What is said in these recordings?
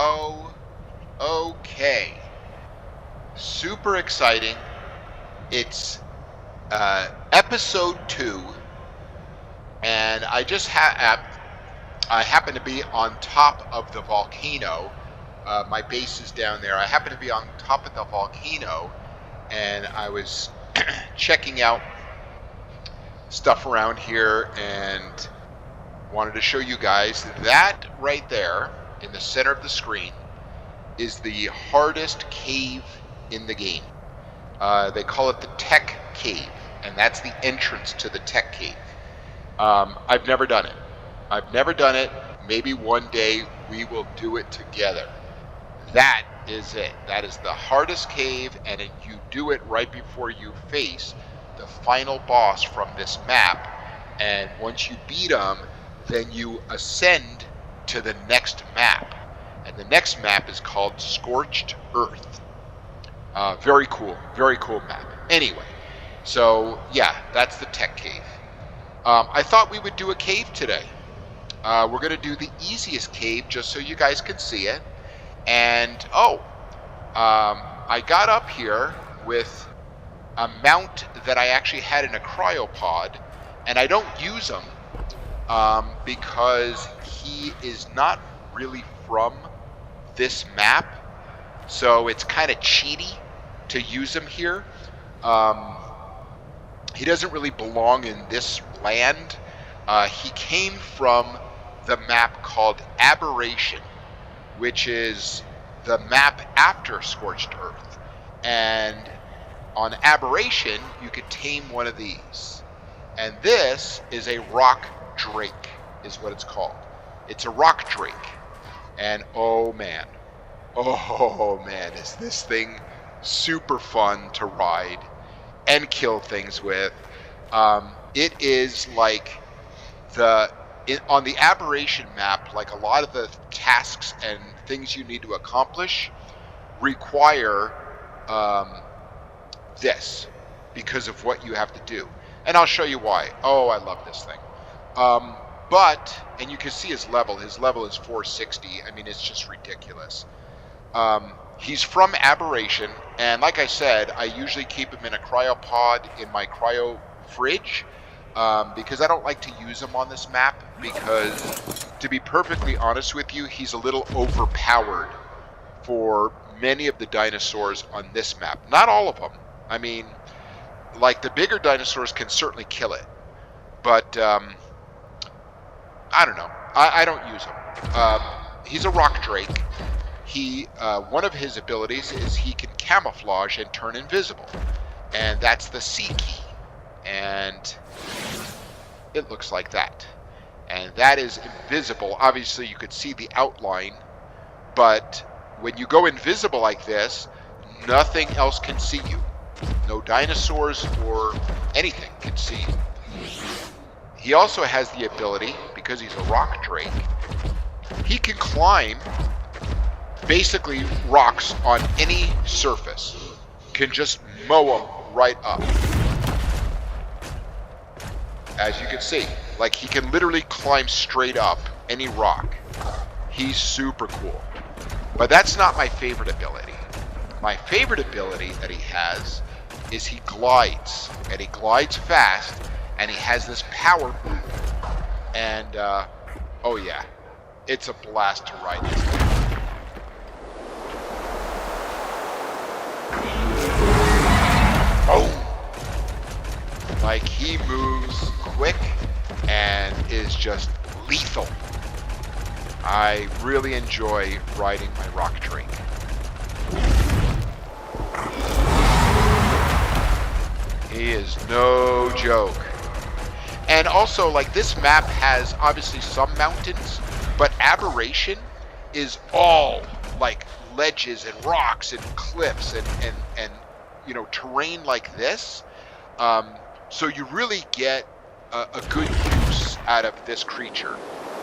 go. Okay. Super exciting. It's episode 2, and I happen to be on top of the volcano. My base is down there. I happen to be on top of the volcano, and I was checking out stuff around here and wanted to show you guys that right there in the center of the screen is the hardest cave in the game. They call it the Tech Cave, and that's the entrance to the Tech Cave. I've never done it. Maybe one day we will do it together. That is it. That is the hardest cave, and you do it right before you face the final boss from this map. And once you beat him, then you ascend to the next map. And the next map is called Scorched Earth. Very cool map. Anyway, so yeah, that's the Tech Cave. I thought we would do a cave today. We're going to do the easiest cave just so you guys can see it. And I got up here with a mount that I actually had in a cryopod, and I don't use him because he is not really from this map, so it's kind of cheaty to use him here. He doesn't really belong in this land. He came from the map called Aberration, which is the map after Scorched Earth. And on Aberration, you could tame one of these. And this is a rock drake, is what it's called. It's a rock drake. And oh man, is this thing super fun to ride and kill things with. It is like on the Aberration map, like a lot of the tasks and things you need to accomplish require this because of what you have to do. And I'll show you why. Oh, I love this thing. And you can see his level. His level is 460. I mean, it's just ridiculous. He's from Aberration, and like I said, I usually keep him in a cryopod in my cryo fridge because I don't like to use him on this map because, to be perfectly honest with you, he's a little overpowered for many of the dinosaurs on this map. Not all of them. I mean, like the bigger dinosaurs can certainly kill it, but I don't know. I don't use him. He's a rock drake. One of his abilities is he can camouflage and turn invisible, and that's the C key. And it looks like that. And that is invisible. Obviously, you could see the outline, but when you go invisible like this, nothing else can see you. No dinosaurs or anything can see you. He also has the ability, because he's a rock drake, he can climb basically rocks on any surface. Can just mow them right up. As you can see, like he can literally climb straight up any rock. He's super cool. But that's not my favorite ability. My favorite ability that he has is he glides, and he glides fast, and he has this power move. And oh yeah, it's a blast to ride this thing. Boom! Like, he moves quick and is just lethal. I really enjoy riding my rock drake. He is no joke. And also, like, this map has obviously some mountains, but Aberration is all like ledges and rocks and cliffs and you know, terrain like this. So you really get a good use out of this creature.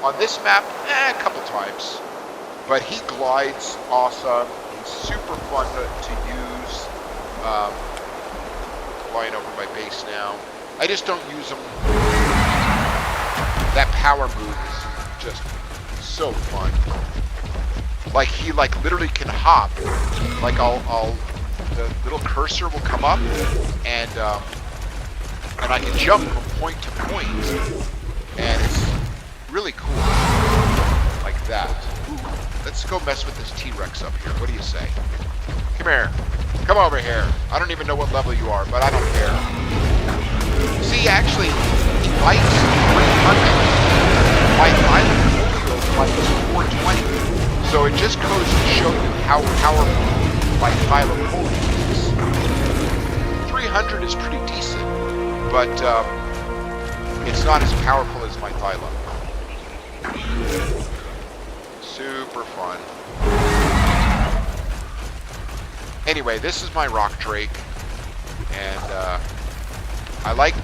On this map, a couple times, but he glides awesome. He's super fun to use. Flying over my base now. I just don't use him. That power move is just so fun. Like he like literally can hop. Like the little cursor will come up, and I can jump from point to point, and it's really cool. Like that. Ooh, let's go mess with this T-Rex up here. What do you say? Come here. Come over here. I don't even know what level you are, but I don't care. See, actually, he fights 300. My final polio fights 420. So it just goes to show you how powerful my Thylacoleo is. 300 is pretty decent, but it's not as powerful as my Thyla. Super fun. Anyway, this is my Rock Drake, and I like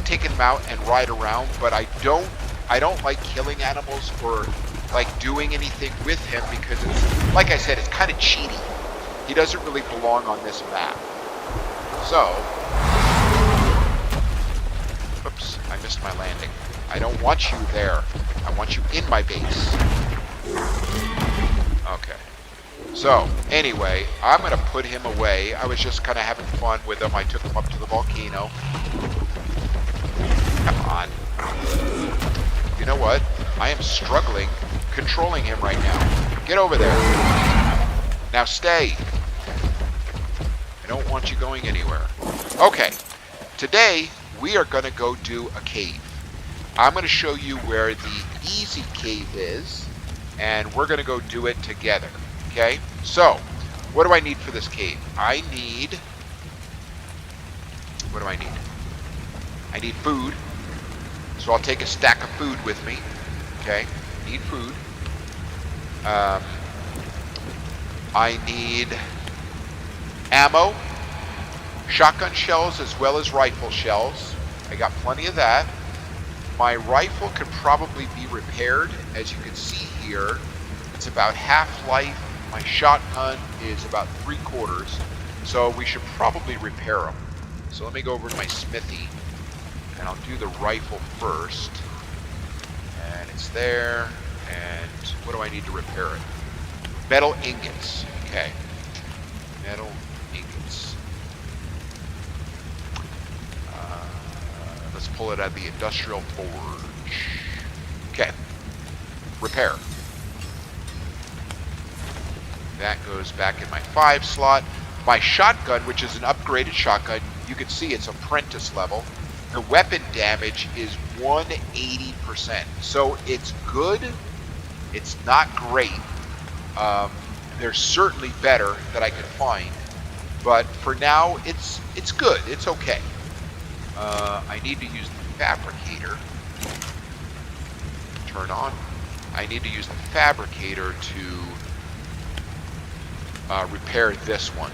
taking him out and ride around, but I don't like killing animals or like doing anything with him because it's, like I said, it's kind of cheaty. He doesn't really belong on this map. So, oops, I missed my landing. I don't want you there. I want you in my base. Okay. So, anyway, I'm going to put him away. I was just kind of having fun with him. I took him up to the volcano. Come on. You know what? I am struggling controlling him right now. Get over there. Now stay. I don't want you going anywhere. Okay. Today, we are going to go do a cave. I'm going to show you where the easy cave is, and we're going to go do it together. Okay? So, what do I need for this cave? I need... What do I need? I need food. So I'll take a stack of food with me. Okay? Need food. I need ammo, shotgun shells as well as rifle shells. I got plenty of that. My rifle could probably be repaired. As you can see here, it's about half-life. My shotgun is about 3/4, so we should probably repair them. So let me go over to my smithy, and I'll do the rifle first. And it's there. And what do I need to repair it? Metal ingots. Okay. Metal ingots. Let's pull it out of the industrial forge. Okay. Repair. That goes back in my 5 slot. My shotgun, which is an upgraded shotgun, you can see it's apprentice level. The weapon damage is 180%. So it's good. It's not great. There's certainly better that I could find. But for now, it's good. It's okay. I need to use the fabricator. Turn on. I need to use the fabricator to repair this one.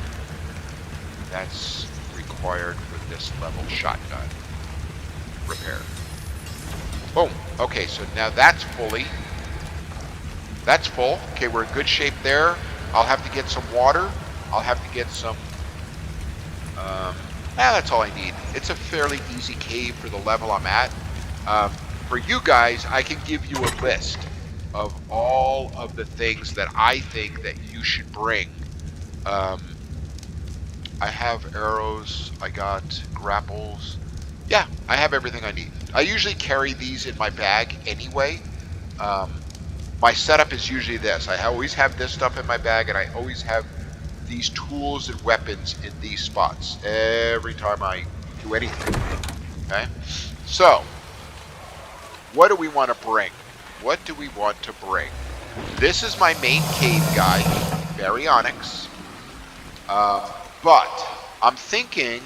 That's required for this level shotgun. Repair. Boom. Okay, so now that's fully. That's full. Okay, we're in good shape there. I'll have to get some water. I'll have to get some... that's all I need. It's a fairly easy cave for the level I'm at. For you guys, I can give you a list of all of the things that I think that you should bring. I have arrows. I got grapples. Yeah, I have everything I need. I usually carry these in my bag anyway. My setup is usually this. I always have this stuff in my bag, and I always have these tools and weapons in these spots every time I do anything. Okay? So, what do we want to bring? What do we want to bring? This is my main cave guy, Baryonyx. But I'm thinking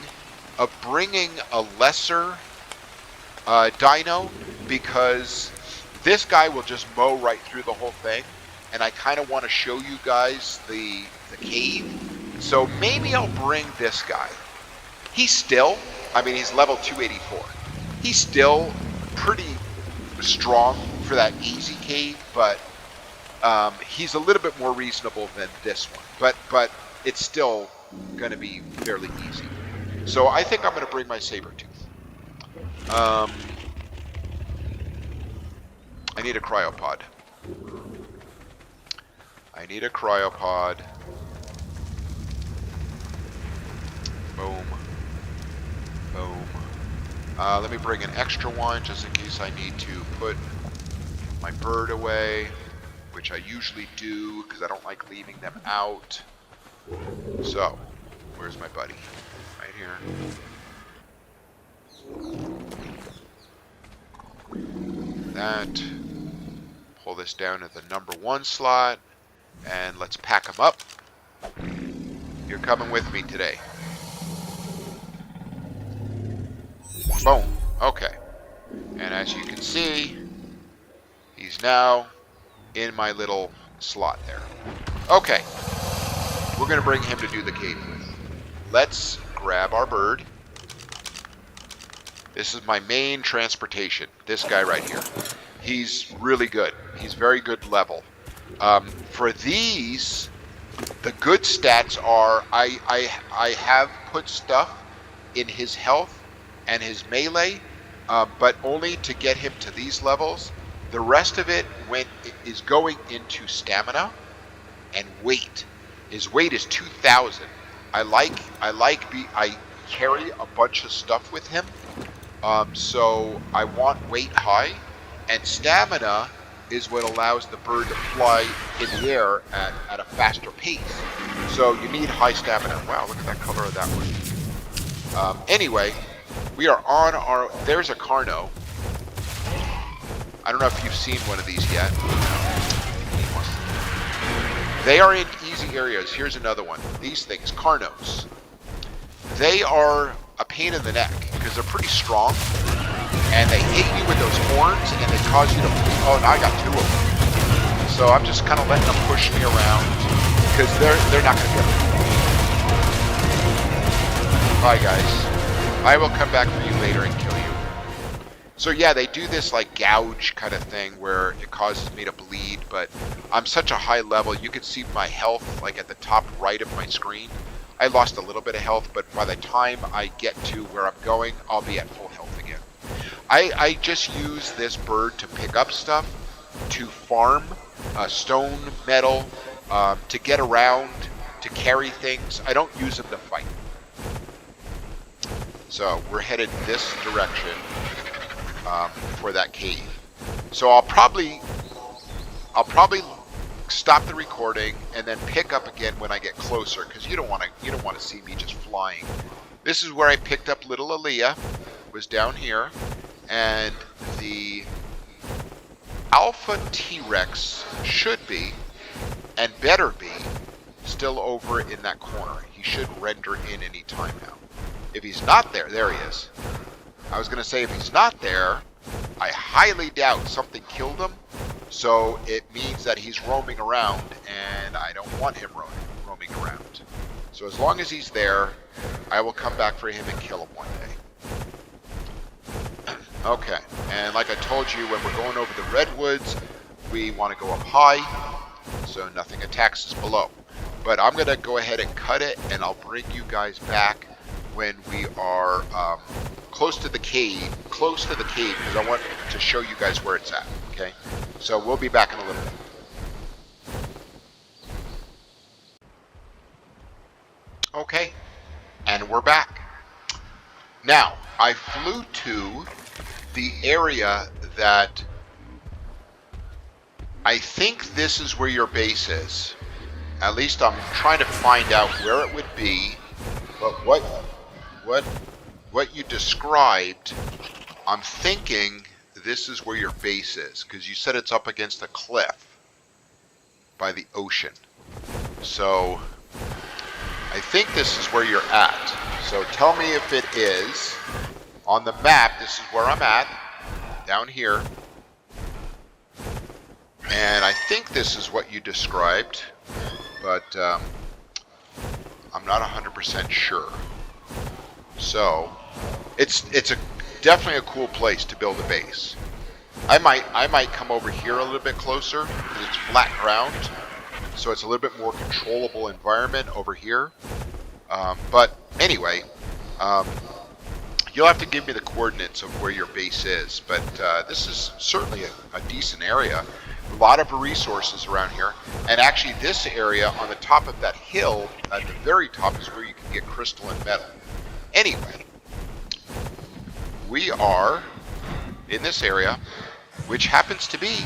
of bringing a lesser dino, because this guy will just mow right through the whole thing, and I kind of want to show you guys the cave. So maybe I'll bring this guy. He's still, I mean, he's level 284. He's still pretty strong for that easy cave, but he's a little bit more reasonable than this one. But it's still going to be fairly easy. So I think I'm going to bring my Sabertooth. I need a cryopod. I need a cryopod. Boom. Boom. Let me bring an extra one just in case I need to put my bird away, which I usually do because I don't like leaving them out. So, where's my buddy? Right here. That. Pull this down to the number 1 slot, and let's pack them up. You're coming with me today. Boom. Okay. And as you can see, he's now in my little slot there. Okay. We're going to bring him to do the cave with. Let's grab our bird. This is my main transportation. This guy right here. He's really good. He's very good level. For these, the good stats are I have put stuff in his health and his melee, but only to get him to these levels. The rest of it is going into stamina and weight. His weight is 2,000. I carry a bunch of stuff with him, so I want weight high, and stamina is what allows the bird to fly in the air at a faster pace. So you need high stamina. Wow, look at that color of that one. Anyway, we are on our... There's a Carno. I don't know if you've seen one of these yet. They are in easy areas. Here's another one. These things, Carnos. They are a pain in the neck because they're pretty strong, and they hit you with those horns, and they cause you to... Oh, now I got 2 of them. So I'm just kind of letting them push me around because they're not going to get me. Bye, guys. I will come back for you later and kill you. So yeah, they do this like gouge kind of thing where it causes me to bleed, but I'm such a high level. You can see my health like at the top right of my screen. I lost a little bit of health, but by the time I get to where I'm going, I'll be at full health again. I just use this bird to pick up stuff, to farm stone, metal, to get around, to carry things. I don't use them to fight. So we're headed this direction for that cave. So I'll probably stop the recording and then pick up again when I get closer, because you don't want to see me just flying. This is where I picked up little Aaliyah, was down here, and the Alpha T-Rex should be, and better be, still over in that corner. He should render in any time now. If he's not there, there he is. I was going to say if he's not there, I highly doubt something killed him. So it means that he's roaming around, and I don't want him roaming around. So as long as he's there, I will come back for him and kill him one day. Okay, and like I told you, when we're going over the redwoods, we want to go up high, so nothing attacks us below. But I'm going to go ahead and cut it, and I'll bring you guys back when we are close to the cave, because I want to show you guys where it's at, okay? So we'll be back in a little bit. Okay, and we're back. Now, I flew to the area that I think this is where your base is. At least I'm trying to find out where it would be, but what you described, I'm thinking this is where your base is, because you said it's up against a cliff by the ocean. So I think this is where you're at. So tell me if it is. On the map, this is where I'm at, down here. And I think this is what you described, but I'm not 100% sure. So it's definitely a cool place to build a base. I might come over here a little bit closer because it's flat ground, so it's a little bit more controllable environment over here. But anyway, you'll have to give me the coordinates of where your base is. But this is certainly a decent area. A lot of resources around here. And actually this area on the top of that hill, at the very top, is where you can get crystal and metal. Anyway, we are in this area, which happens to be,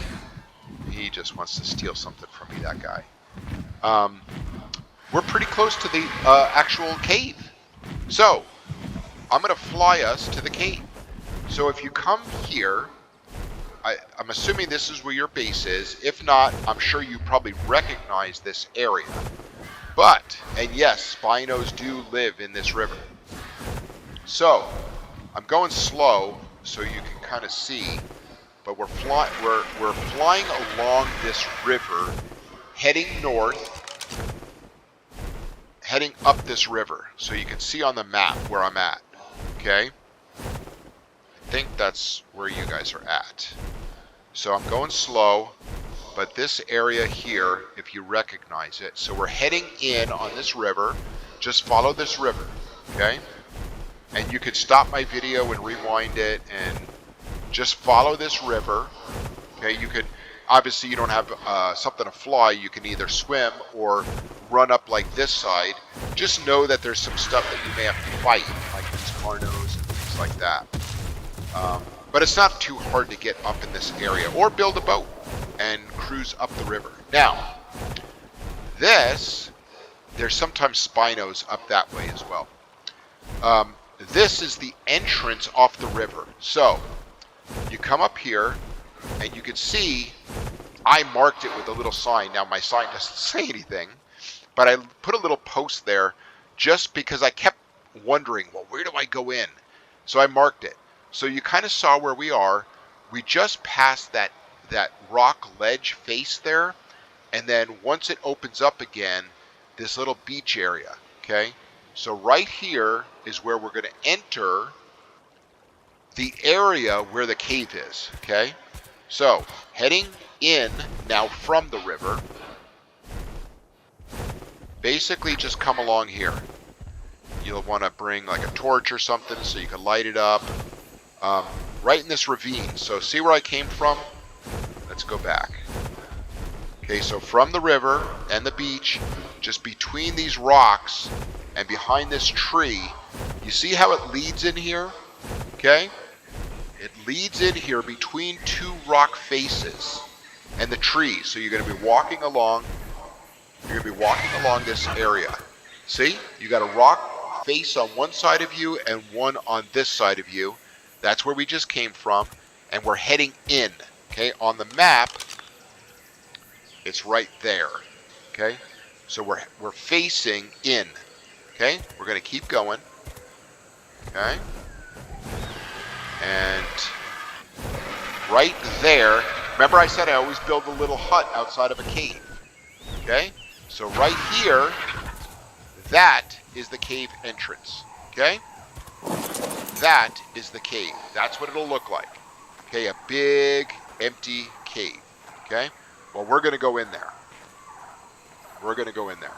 he just wants to steal something from me, that guy. We're pretty close to the actual cave. So, I'm going to fly us to the cave. So if you come here, I'm assuming this is where your base is. If not, I'm sure you probably recognize this area. But, and yes, Spinos do live in this river. So, I'm going slow so you can kind of see. But we're flying along this river, heading north, heading up this river. So you can see on the map where I'm at. Okay? I think that's where you guys are at. So I'm going slow, but this area here, if you recognize it, so we're heading in on this river. Just follow this river, okay? And you could stop my video and rewind it and just follow this river, okay? You could, obviously you don't have something to fly, you can either swim or run up like this side. Just know that there's some stuff that you may have to fight, like these Carnos and things like that. But it's not too hard to get up in this area, or build a boat and cruise up the river. Now, there's sometimes Spinos up that way as well. This is the entrance off the river. So, you come up here, and you can see, I marked it with a little sign. Now, my sign doesn't say anything, but I put a little post there just because I kept wondering, well, where do I go in? So I marked it. So you kind of saw where we are. We just passed that rock ledge face there, and then once it opens up again, this little beach area, okay? So right here is where we're going to enter the area where the cave is, okay? So, heading in now from the river, basically just come along here. You'll want to bring like a torch or something so you can light it up. Right in this ravine. So see where I came from? Let's go back. Okay, so from the river and the beach, just between these rocks and behind this tree, you see how it leads in here? Okay? It leads in here between two rock faces and the trees. So you're going to be walking along. You're going to be walking along this area. See? You got a rock face on one side of you and one on this side of you. That's where we just came from, and we're heading in, okay? On the map, it's right there, okay? So we're facing in, okay? We're going to keep going, okay? And right there, remember I said I always build a little hut outside of a cave, okay? So right here, that is the cave entrance, okay? That is the cave. That's what it'll look like. Okay, a big, empty cave. Okay? Well, we're going to go in there. We're going to go in there.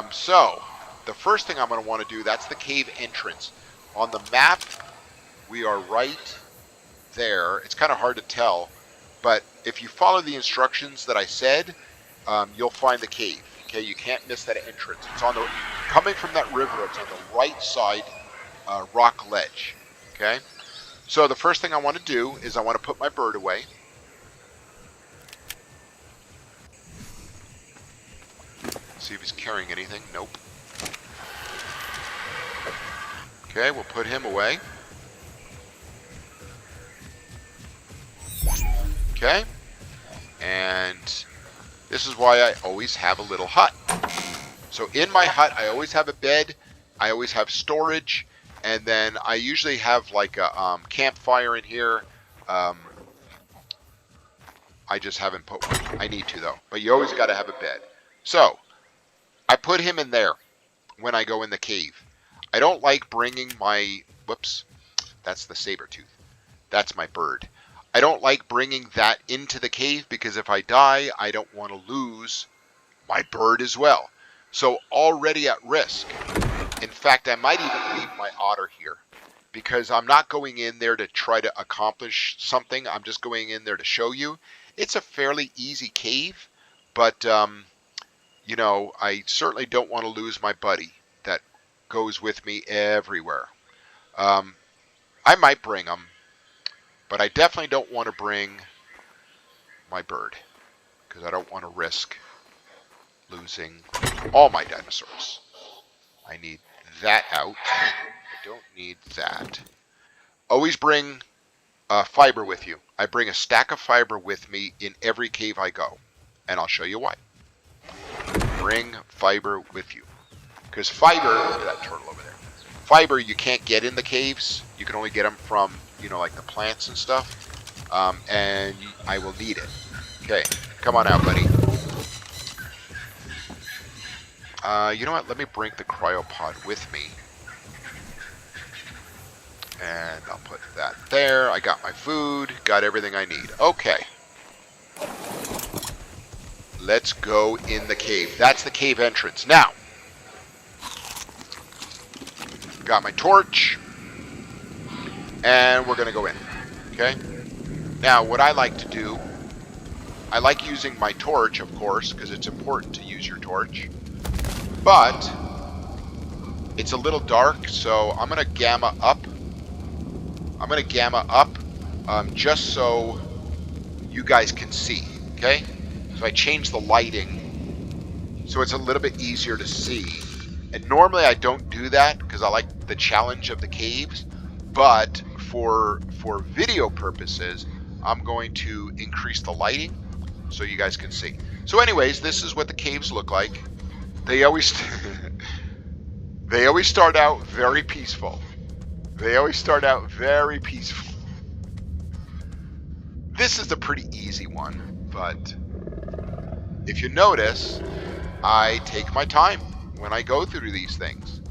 So, the first thing I'm going to want to do, that's the cave entrance. On the map, we are right there. It's kind of hard to tell, but if you follow the instructions that I said, you'll find the cave. Okay, you can't miss that entrance. It's on the, coming from that river, it's on the right side rock ledge, okay? So the first thing I want to do is I want to put my bird away. See if he's carrying anything. Nope. Okay, we'll put him away. Okay, and this is why I always have a little hut. So in my hut, I always have a bed, I always have storage, and then I usually have like a campfire in here. I just haven't put one. I need to though. But you always got to have a bed. So I put him in there when I go in the cave. I don't like bringing my, whoops, that's the saber tooth. That's my bird. I don't like bringing that into the cave because if I die, I don't want to lose my bird as well. So already at risk. In fact, I might even leave my otter here because I'm not going in there to try to accomplish something. I'm just going in there to show you. It's a fairly easy cave, but you know, I certainly don't want to lose my buddy that goes with me everywhere. Um, I might bring him, but I definitely don't want to bring my bird because I don't want to risk losing all my dinosaurs. I need that out. I don't need that. Always bring fiber with you. I bring a stack of fiber with me in every cave I go, and I'll show you why. Bring fiber with you. Because fiber, look at that turtle over there. Fiber you can't get in the caves. You can only get them from, you know, like the plants and stuff. And I will need it. Okay, come on out, buddy. You know what? Let me bring the cryopod with me. And I'll put that there. I got my food. Got everything I need. Okay. Let's go in the cave. That's the cave entrance. Now, got my torch. And we're going to go in. Okay? Now, what I like to do, I like using my torch, of course, because it's important to use your torch. But it's a little dark, so I'm going to gamma up. I'm going to gamma up just so you guys can see, okay? So I changed the lighting so it's a little bit easier to see. And normally I don't do that because I like the challenge of the caves, but for video purposes, I'm going to increase the lighting so you guys can see. So anyways, this is what the caves look like. They always they always start out very peaceful. They always start out very peaceful. This is a pretty easy one, but if you notice, I take my time when I go through these things.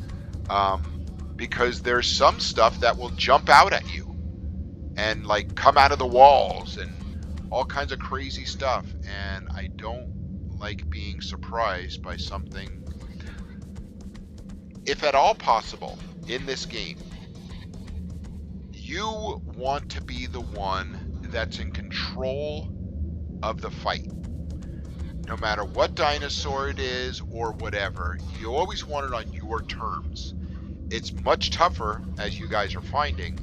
Because there's some stuff that will jump out at you and like come out of the walls and all kinds of crazy stuff. And I don't like being surprised by something. If at all possible in this game, you want to be the one that's in control of the fight. No matter what dinosaur it is or whatever, you always want it on your terms. It's much tougher, as you guys are finding,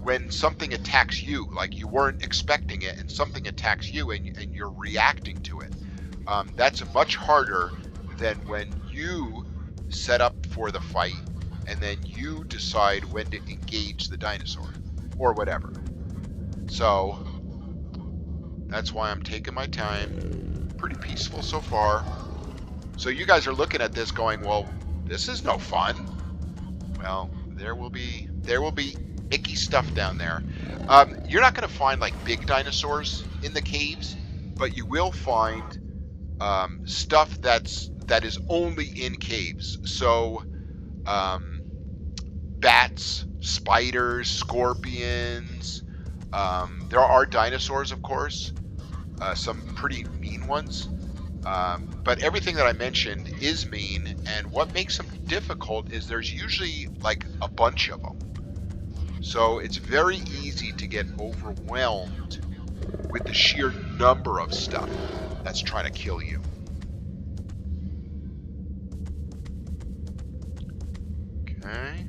when something attacks you, like you weren't expecting it, and something attacks you and you're reacting to it. That's much harder than when you set up for the fight and then you decide when to engage the dinosaur or whatever. So that's why I'm taking my time. Pretty peaceful so far. So you guys are looking at this going, well, this is no fun. Well, there will be icky stuff down there. You're not going to find like big dinosaurs in the caves, but you will find stuff that is only in caves. So bats, spiders, scorpions. There are dinosaurs, of course, some pretty mean ones. But everything that I mentioned is mean, and what makes them difficult is there's usually like a bunch of them. So it's very easy to get overwhelmed with the sheer number of stuff that's trying to kill you. Okay.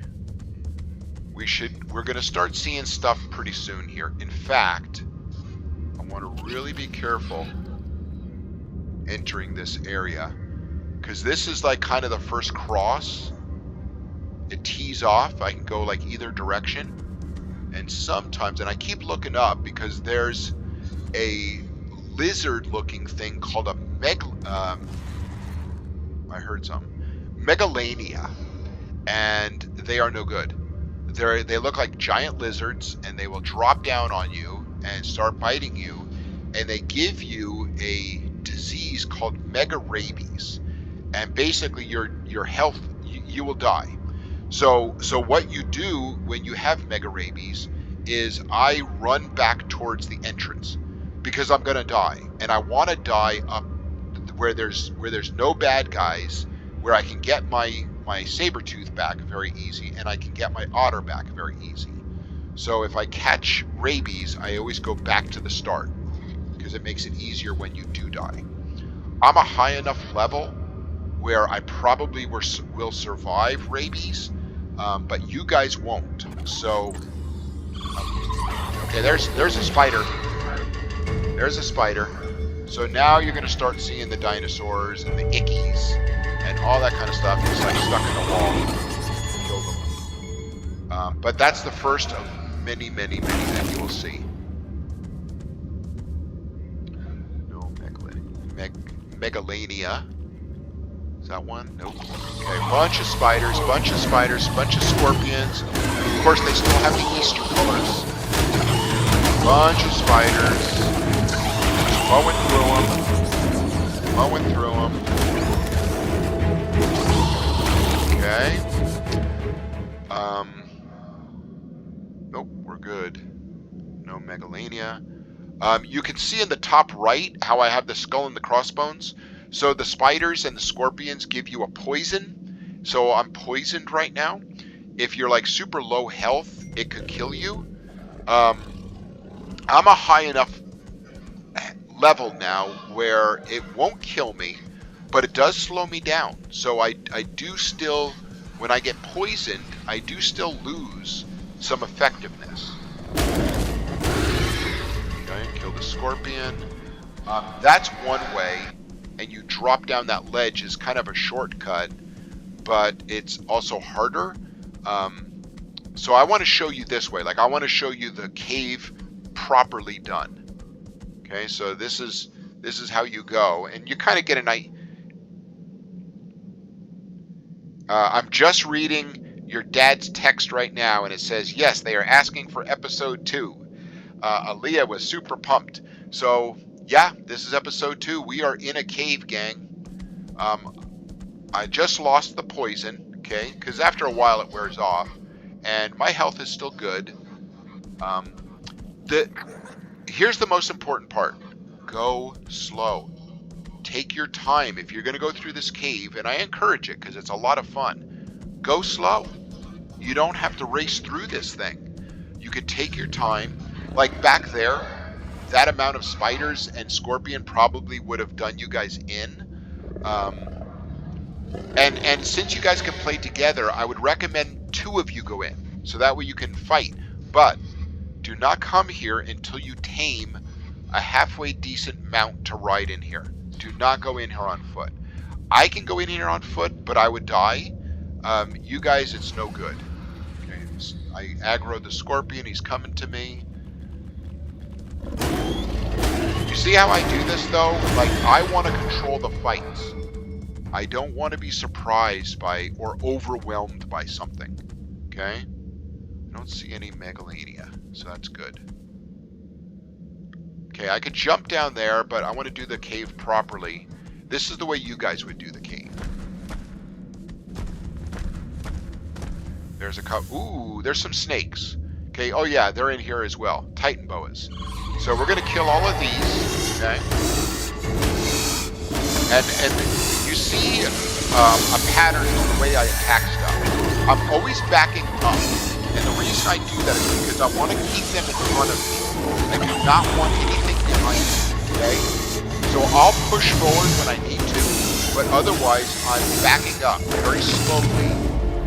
We're going to start seeing stuff pretty soon here. In fact, I want to really be careful entering this area, because this is like kind of the first cross. It tees off. I can go like either direction, and sometimes, and I keep looking up because there's a lizard looking thing called a megalania, and they are no good. They look like giant lizards, and they will drop down on you and start biting you, and they give you a disease called mega rabies, and basically your health, you will die. So what you do when you have mega rabies is I run back towards the entrance because I'm gonna die, and I want to die up where there's no bad guys, where I can get my saber-tooth back very easy, and I can get my otter back very easy. So if I catch rabies, I always go back to the start, because it makes it easier when you do die. I'm a high enough level where I probably will survive rabies, but you guys won't. So, okay, there's a spider. There's a spider. So now you're going to start seeing the dinosaurs and the ickies and all that kind of stuff. It's like stuck in the wall. Kill them. But that's the first of many, many, many that you will see. No, Megalania. Is that one? Nope. Okay, bunch of spiders, bunch of scorpions. And of course, they still have the Easter colors. Bunch of spiders. Mowing through them. Okay. Nope, we're good. No Megalania. You can see in the top right how I have the skull and the crossbones. So the spiders and the scorpions give you a poison. So I'm poisoned right now. If you're like super low health, it could kill you. I'm a high enough level now where it won't kill me, but it does slow me down. So I do still, when I get poisoned, I do still lose some effectiveness. Okay, kill the scorpion. That's one way, and you drop down that ledge is kind of a shortcut, but it's also harder. So I want to show you this way. Like I want to show you the cave properly done. Okay, so this is how you go, and you kind of get an idea. I'm just reading your dad's text right now, and it says, yes, they are asking for episode 2. Aaliyah was super pumped. So, yeah, this is episode 2. We are in a cave, gang. I just lost the poison, okay, because after a while it wears off, and my health is still good. Here's the most important part. Go slow. Take your time. If you're going to go through this cave, and I encourage it because it's a lot of fun, go slow. You don't have to race through this thing. You can take your time. Like back there, that amount of spiders and scorpion probably would have done you guys in. And since you guys can play together, I would recommend 2 of you go in. So that way you can fight. But do not come here until you tame a halfway decent mount to ride in here. Do not go in here on foot. I can go in here on foot, but I would die. You guys, it's no good. Okay, I aggro the scorpion. He's coming to me. You see how I do this, though? Like, I want to control the fights. I don't want to be surprised by or overwhelmed by something. Okay? I don't see any Megalania, so that's good. Okay, I could jump down there, but I want to do the cave properly. This is the way you guys would do the cave. There's a cup. Ooh, there's some snakes. Okay, oh yeah, they're in here as well. Titan boas. So we're going to kill all of these, okay? And you see a pattern in the way I attack stuff. I'm always backing up. And the reason I do that is because I want to keep them in front of me. I do not want anything behind me, okay? So I'll push forward when I need to, but otherwise I'm backing up very slowly.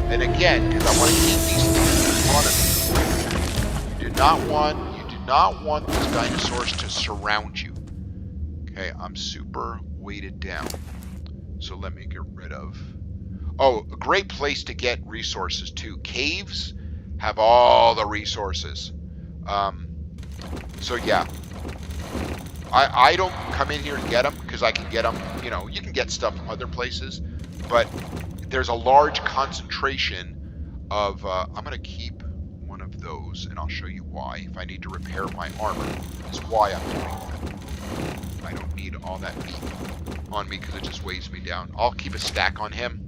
And again, because I want to keep these things in front of me. You do not want these dinosaurs to surround you. Okay, I'm super weighted down. So let me get rid of... Oh, a great place to get resources too. Caves have all the resources. So yeah, I don't come in here and get them because I can get them, you know, you can get stuff other places, but there's a large concentration of, I'm going to keep one of those and I'll show you why. If I need to repair my armor, is why I'm doing that. I don't need all that on me because it just weighs me down. I'll keep a stack on him.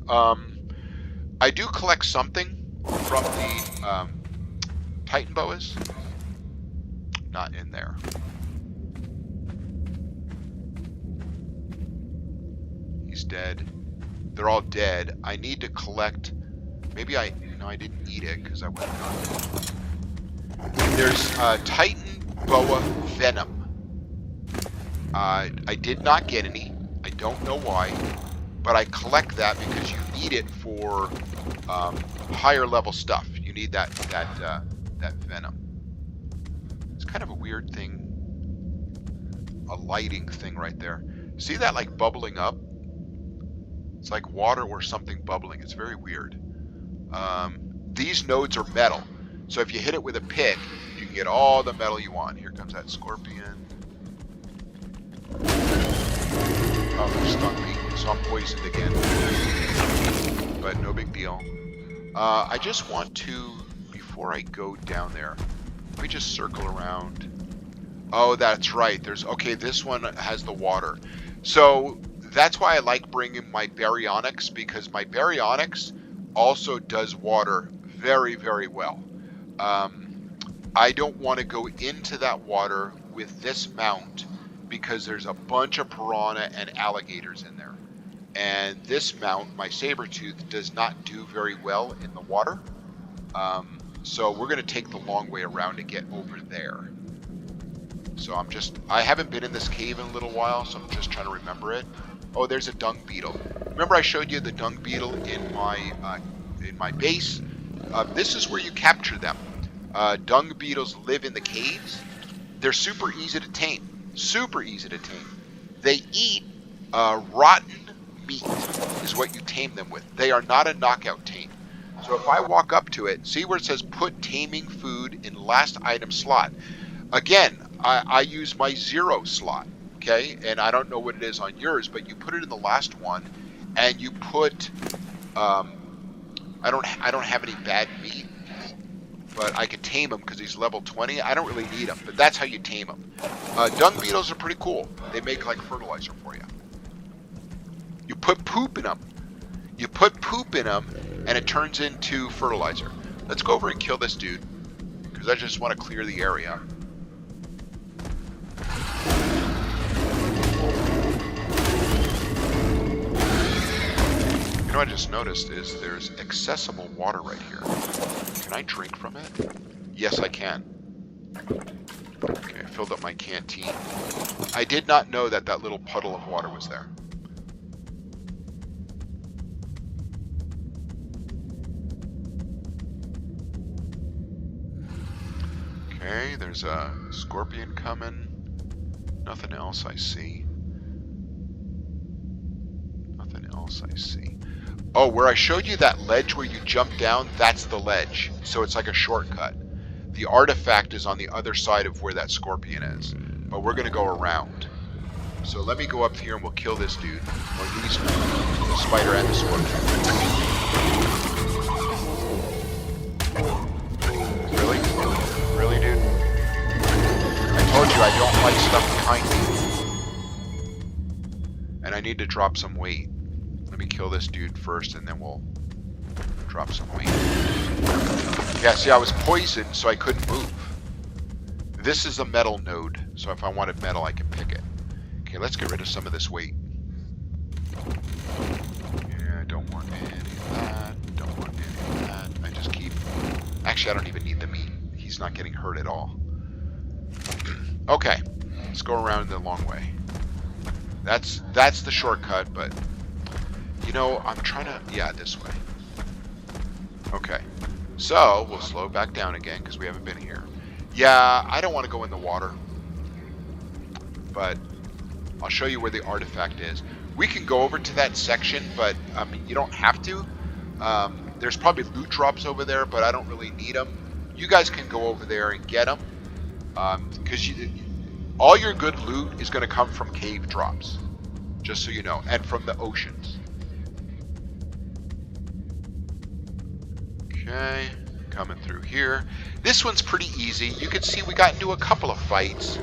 I do collect something from the Titan boas. Not in there. He's dead. They're all dead. I need to collect. Maybe I didn't eat it because I went on. There's Titan boa venom. I did not get any. I don't know why, but I collect that because you need it for higher level stuff. You need that venom. It's kind of a weird thing, a lighting thing right there. See that like bubbling up? It's like water or something bubbling. It's very weird. These nodes are metal, so if you hit it with a pick, you can get all the metal you want. Here comes that scorpion. Oh, they stung me, so I'm poisoned again. But no big deal. I just want to, before I go down there, let me just circle around. Oh, that's right. Okay, this one has the water. So that's why I like bringing my baryonyx, because my baryonyx also does water very, very well. I don't want to go into that water with this mount because there's a bunch of piranha and alligators in there. And this mount, my Sabertooth, does not do very well in the water. So we're going to take the long way around to get over there. So I haven't been in this cave in a little while, so I'm just trying to remember it. Oh, there's a dung beetle. Remember I showed you the dung beetle in my base? This is where you capture them. Dung beetles live in the caves. They're super easy to tame. Super easy to tame. They eat rotten meat is what you tame them with. They are not a knockout tame. So if I walk up to it, see where it says put taming food in last item slot. Again, I use my 0 slot, okay? And I don't know what it is on yours, but you put it in the last one, and you put, I don't have any bad meat, but I could tame him because he's level 20. I don't really need him, but that's how you tame him. Dung beetles are pretty cool. They make like fertilizer for you. You put poop in them. You put poop in them, and it turns into fertilizer. Let's go over and kill this dude, because I just want to clear the area. You know what I just noticed is there's accessible water right here. Can I drink from it? Yes, I can. Okay, I filled up my canteen. I did not know that that little puddle of water was there. Okay, there's a scorpion coming. Nothing else I see. Nothing else I see. Oh, where I showed you that ledge where you jump down, that's the ledge. So it's like a shortcut. The artifact is on the other side of where that scorpion is. But we're going to go around. So let me go up here and we'll kill this dude. Or these two. The spider and the scorpion. Really? Really, dude? I told you I don't like stuff behind me. And I need to drop some weight. Let me kill this dude first and then we'll drop some weight. Yeah, see, I was poisoned, so I couldn't move. This is a metal node, so if I wanted metal, I can pick it. Okay, let's get rid of some of this weight. Yeah, I don't want any of that. Don't want any of that. I just keep... Actually, I don't even need the meat. He's not getting hurt at all. Okay, let's go around the long way. That's the shortcut, but... You know, I'm trying to... Yeah, this way. Okay. So, we'll slow back down again, because we haven't been here. Yeah, I don't want to go in the water. But, I'll show you where the artifact is. We can go over to that section, but, I mean, you don't have to. There's probably loot drops over there, but I don't really need them. You guys can go over there and get them. Because all your good loot is going to come from cave drops. Just so you know. And from the oceans. Okay, coming through here. This one's pretty easy. You can see we got into a couple of fights,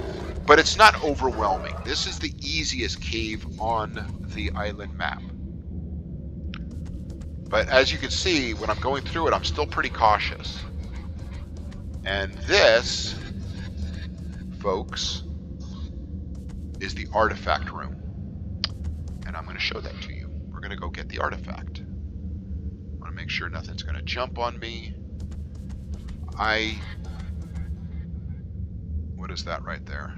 but it's not overwhelming. This is the easiest cave on the island map. But as you can see, when I'm going through it, I'm still pretty cautious. And this, folks, is the artifact room. And I'm going to show that to you. We're going to go get the artifact. Make sure nothing's going to jump on me. What is that right there?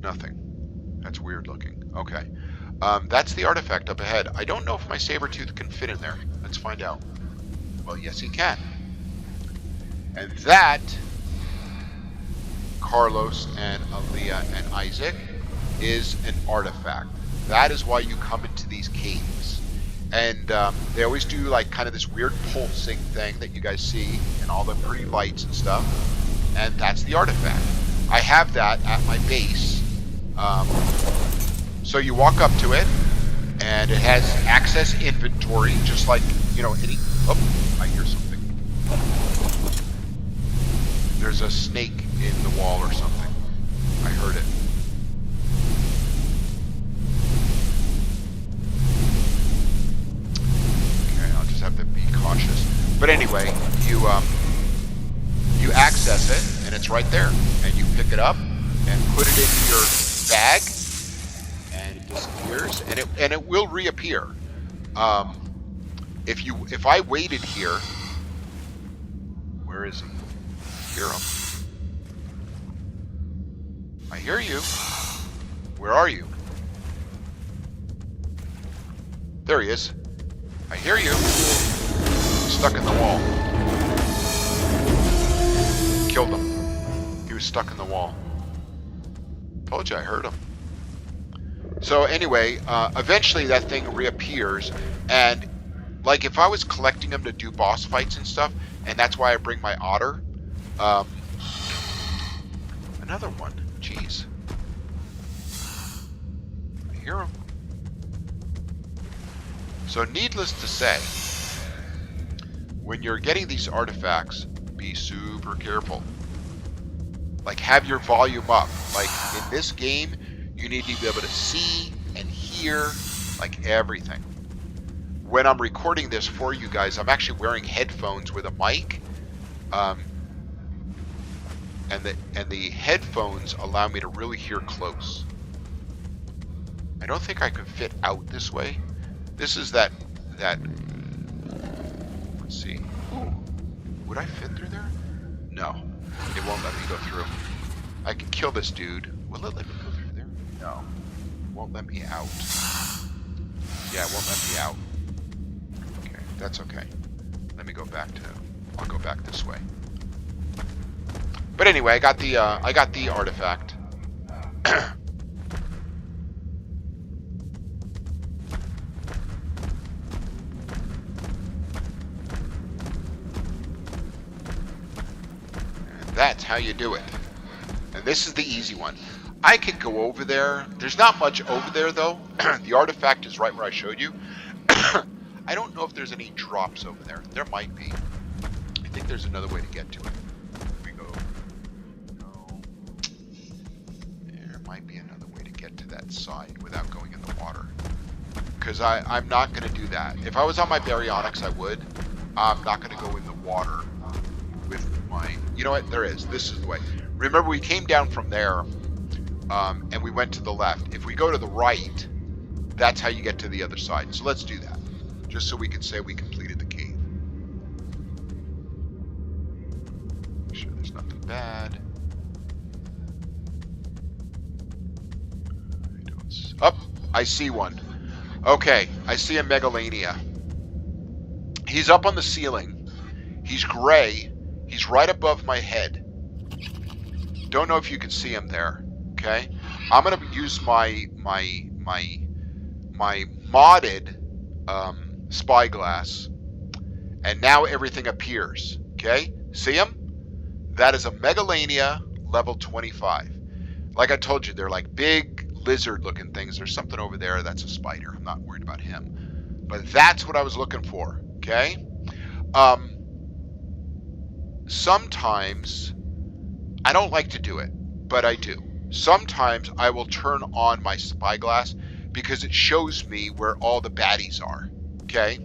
Nothing. That's weird looking. Okay. That's the artifact up ahead. I don't know if my Sabertooth can fit in there. Let's find out. Well, yes, he can. And that, Carlos and Aaliyah and Isaac, is an artifact. That is why you come into these caves. And they always do like kind of this weird pulsing thing that you guys see and all the pretty lights and stuff. And that's the artifact. I have that at my base. So you walk up to it, and it has access inventory, just like, you know, any... Oh, I hear something. There's a snake in the wall or something. I heard it. Okay, I'll just have to be cautious. But anyway, you access it, and it's right there. And you pick it up and put it into your bag, and it disappears, and it will reappear. If I waited here, where is he? Hear him. I hear you. Where are you? There he is. I hear you. He's stuck in the wall. Killed him. He was stuck in the wall. Told you I heard him. So anyway, eventually that thing reappears, and like if I was collecting them to do boss fights and stuff, and that's why I bring my otter. Another one. Jeez. I hear him. So needless to say, when you're getting these artifacts, be super careful. Like, have your volume up. Like, in this game, you need to be able to see and hear, like, everything. When I'm recording this for you guys, I'm actually wearing headphones with a mic. And the headphones allow me to really hear close. I don't think I could fit out this way. This is that let's see. Ooh, would I fit through there? No, it won't let me go through. I can kill this dude. Will it let me go through there? No, it won't let me out. Yeah, it won't let me out. Okay, that's okay. Let me go back to. I'll go back this way. But anyway, I got the artifact. That's how you do it. And this is the easy one. I could go over there. There's not much over there, though. The artifact is right where I showed you. I don't know if there's any drops over there. There might be. I think there's another way to get to it. Here we go. No. There might be another way to get to that side without going in the water. Because I'm not going to do that. If I was on my baryonyx, I would. I'm not going to go in the water with my... You know what? There is. This is the way. Remember, we came down from there, and we went to the left. If we go to the right, that's how you get to the other side. So let's do that, just so we can say we completed the cave. Make sure there's nothing bad. Oh, I see one. Okay, I see a Megalania. He's up on the ceiling. He's gray. He's right above my head. Don't know if you can see him there. Okay, I'm gonna use my modded spyglass, and now everything appears. Okay, see him? That is a Megalania level 25. Like I told you, they're like big lizard-looking things. There's something over there that's a spider. I'm not worried about him, but that's what I was looking for. Okay. Sometimes I don't like to do it, but I do. Sometimes I will turn on my spyglass because it shows me where all the baddies are. Okay.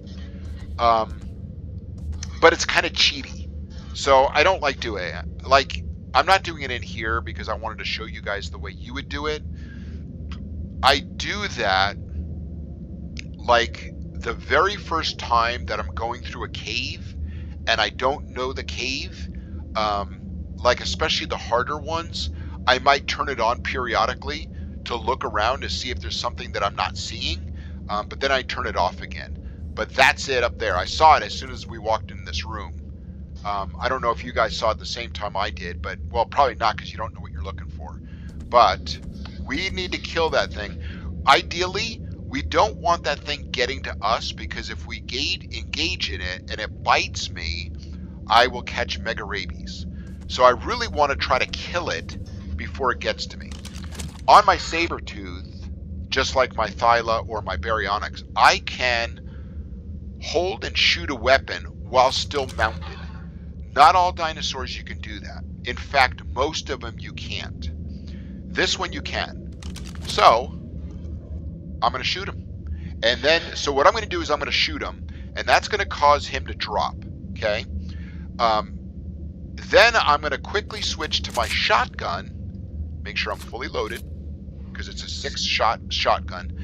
But it's kind of cheaty, so I don't like doing it. Like, I'm not doing it in here because I wanted to show you guys the way you would do it. I do that like the very first time that I'm going through a cave and I don't know the cave, like especially the harder ones, I might turn it on periodically to look around to see if there's something that I'm not seeing, but then I turn it off again. But that's it up there. I saw it as soon as we walked in this room. I don't know if you guys saw it at the same time I did, but, well, probably not because you don't know what you're looking for. But we need to kill that thing. Ideally, we don't want that thing getting to us, because if we engage in it and it bites me, I will catch mega rabies. So I really want to try to kill it before it gets to me. On my Sabertooth, just like my Thyla or my Baryonyx, I can hold and shoot a weapon while still mounted. Not all dinosaurs you can do that. In fact, most of them you can't. This one you can. So I'm going to shoot him. And then, so what I'm going to do is I'm going to shoot him, and that's going to cause him to drop. Okay. Then I'm going to quickly switch to my shotgun. Make sure I'm fully loaded, because it's a 6-shot shotgun.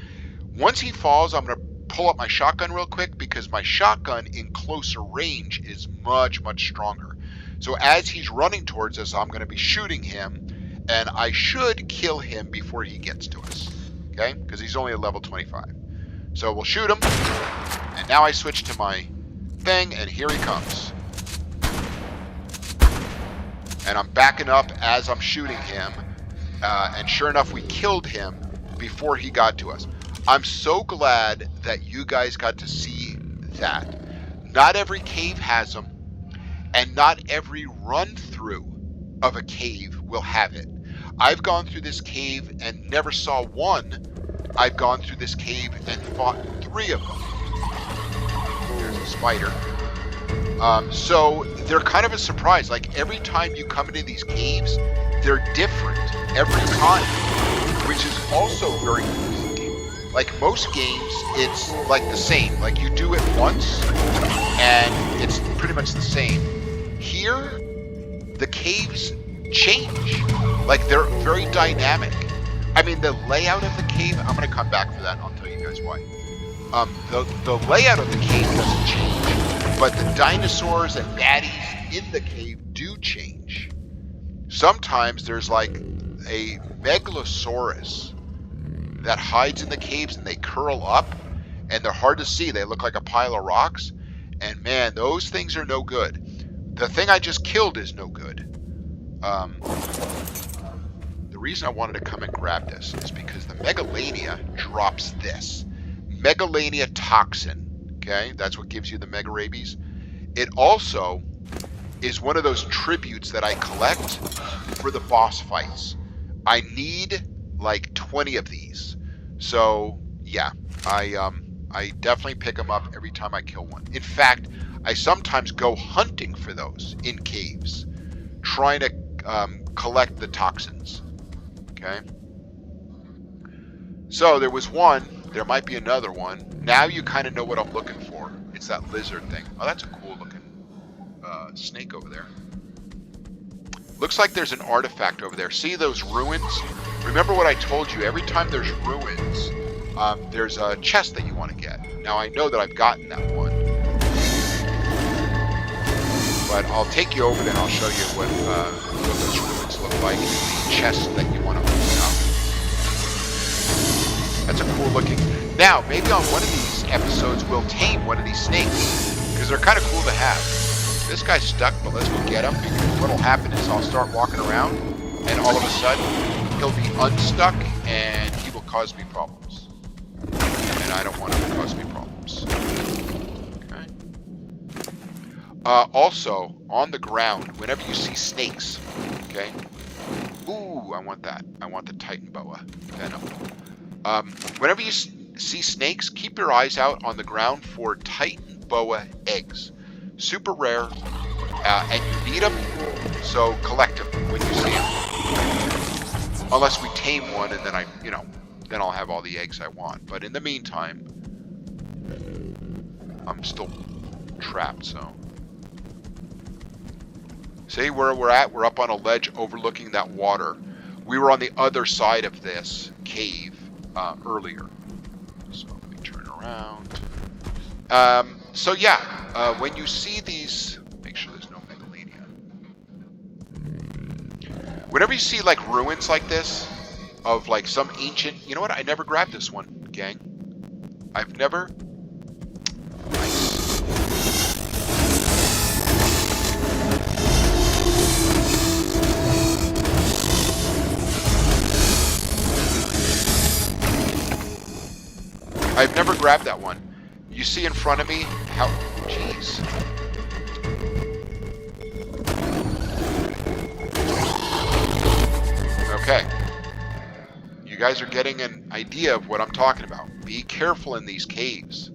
Once he falls, I'm going to pull up my shotgun real quick, because my shotgun in closer range is much, much stronger. So as he's running towards us, I'm going to be shooting him, and I should kill him before he gets to us. Okay? Because he's only at level 25. So we'll shoot him, and now I switch to my thing, and here he comes. And I'm backing up as I'm shooting him, and sure enough, we killed him before he got to us. I'm so glad that you guys got to see that. Not every cave has them, and not every run-through of a cave will have it. I've gone through this cave and never saw one. I've gone through this cave and fought 3 of them. There's a spider. So they're kind of a surprise. Like, every time you come into these caves, they're different every time, which is also very unique. Like most games, it's like the same. Like, you do it once, and it's pretty much the same. Here, the caves change. Like, they're very dynamic. I mean, the layout of the cave, I'm going to come back for that, and I'll tell you guys why. The layout of the cave doesn't change, but the dinosaurs and baddies in the cave do change. Sometimes there's like a Megalosaurus that hides in the caves, and they curl up, and they're hard to see. They look like a pile of rocks, and man, those things are no good. The thing I just killed is no good. The reason I wanted to come and grab this is because the Megalania drops this. Megalania Toxin. Okay, that's what gives you the Mega Rabies. It also is one of those tributes that I collect for the boss fights. I need like 20 of these. So yeah, I definitely pick them up every time I kill one. In fact, I sometimes go hunting for those in caves, trying to collect the toxins. Okay. So there was one. There might be another one. Now you kind of know what I'm looking for. It's that lizard thing. Oh, that's a cool looking snake over there. Looks like there's an artifact over there. See those ruins? Remember what I told you. Every time there's ruins, there's a chest that you want to get. Now I know that I've gotten that one. But I'll take you over there and I'll show you what those ruins look like. The chest that you want to open up. That's a cool looking. Now, maybe on one of these episodes we'll tame one of these snakes, because they're kind of cool to have. This guy's stuck, but let's go get him, because what'll happen is I'll start walking around, and all of a sudden he'll be unstuck, and he will cause me problems. And I don't want him to cause me problems. Okay. Also, on the ground, whenever you see snakes, okay? Ooh, I want that. I want the Titan Boa Venom. Whenever you see snakes, keep your eyes out on the ground for Titan Boa eggs. Super rare, and you need them, so collect them when you see them. Unless we tame one, and then then I'll have all the eggs I want. But in the meantime, I'm still trapped, so. See where we're at? We're up on a ledge overlooking that water. We were on the other side of this cave earlier. So let me turn around. So yeah, when you see these, make sure there's no Megalania. Whenever you see like ruins like this of like some ancient, you know what? I never grabbed this one, gang. I've never. Nice. I've never grabbed that one. You see in front of me how. Jeez. Okay. You guys are getting an idea of what I'm talking about. Be careful in these caves.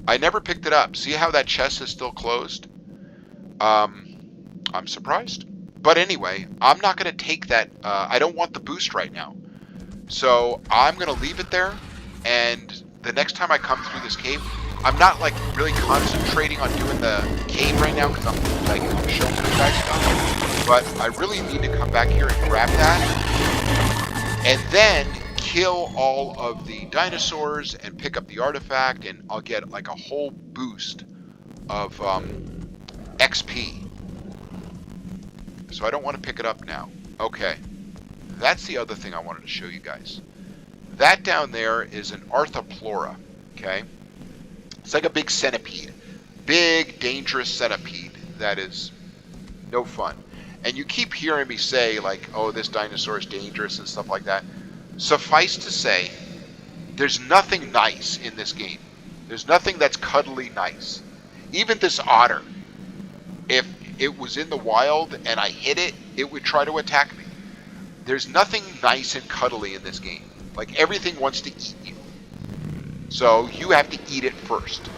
I never picked it up. See how that chest is still closed? I'm surprised. But anyway, I'm not going to take that. I don't want the boost right now. So I'm going to leave it there. And the next time I come through this cave, I'm not like really concentrating on doing the cave right now because I'm like showing you guys stuff. But I really need to come back here and grab that. And then kill all of the dinosaurs and pick up the artifact, and I'll get like a whole boost of XP. So I don't want to pick it up now. Okay. That's the other thing I wanted to show you guys. That down there is an Arthropleura, okay? It's like a big centipede. Big, dangerous centipede that is no fun. And you keep hearing me say, like, oh, this dinosaur is dangerous and stuff like that. Suffice to say, there's nothing nice in this game. There's nothing that's cuddly nice. Even this otter, if it was in the wild and I hit it, it would try to attack me. There's nothing nice and cuddly in this game. Like, everything wants to eat you. So you have to eat it first.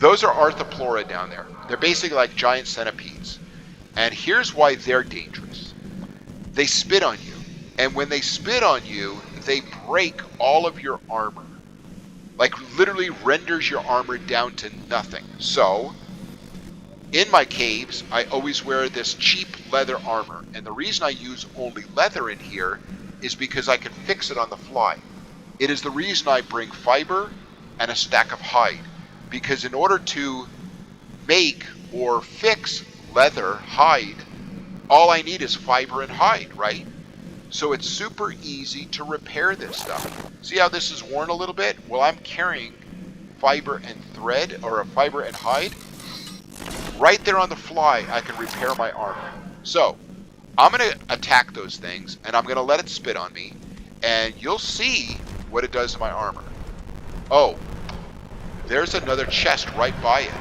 Those are Arthropleura down there. They're basically like giant centipedes. And here's why they're dangerous. They spit on you. And when they spit on you, they break all of your armor. Like, literally renders your armor down to nothing. So, in my caves, I always wear this cheap leather armor. And the reason I use only leather in here is because I can fix it on the fly. It is the reason I bring fiber and a stack of hide. Because in order to make or fix leather, hide, all I need is fiber and hide, right? So it's super easy to repair this stuff. See how this is worn a little bit? Well, I'm carrying fiber and thread, or a fiber and hide. Right there on the fly, I can repair my armor. So, I'm going to attack those things, and I'm going to let it spit on me, and you'll see what it does to my armor. Oh, there's another chest right by it.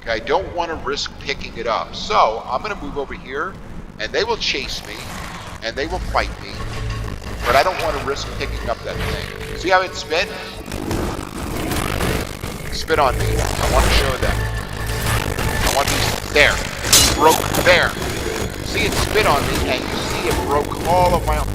Okay, I don't want to risk picking it up, so I'm going to move over here, and they will chase me, and they will fight me, but I don't want to risk picking up that thing. See how it spit? Spit on me. I want to show them. I want these. There. It broke there. See, it spit on me, and you see it broke all of my armor.